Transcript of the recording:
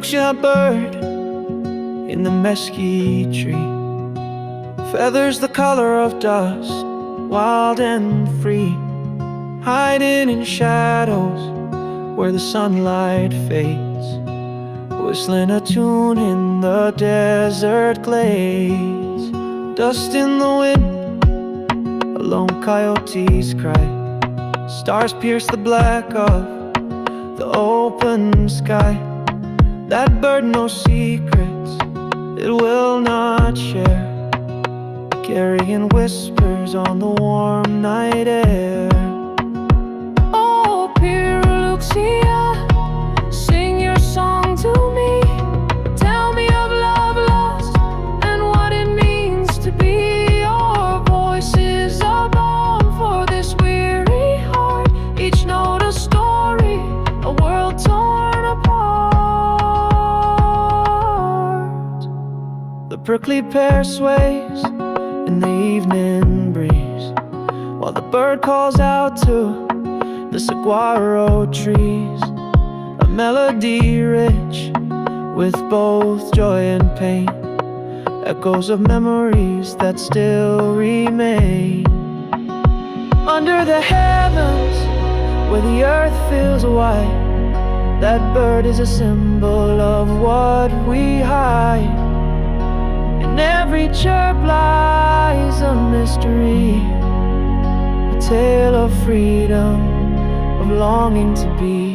Pyrrhuluxia bird in the mesquite tree, feathers the color of dust, wild and free, hiding in shadows where the sunlight fades, whistling a tune in the desert glades. Dust in the wind, a lone coyote's cry, stars pierce the black of the open sky. That bird knows secrets it will not share, carrying whispers on the warm night air. Oh, Pyrrhuluxia, sing your song to me. Tell me of love lost and what it means to be. Your voice is a balm for this weary heart, each note a story, a world torn apart. The prickly pear sways in the evening breeze, while the bird calls out to the saguaro trees, a melody rich with both joy and pain, echoes of memories that still remain. Under the heavens where the earth feels white, that bird is a symbol of what we hide. In every chirp lies a mystery, a tale of freedom, of longing to be.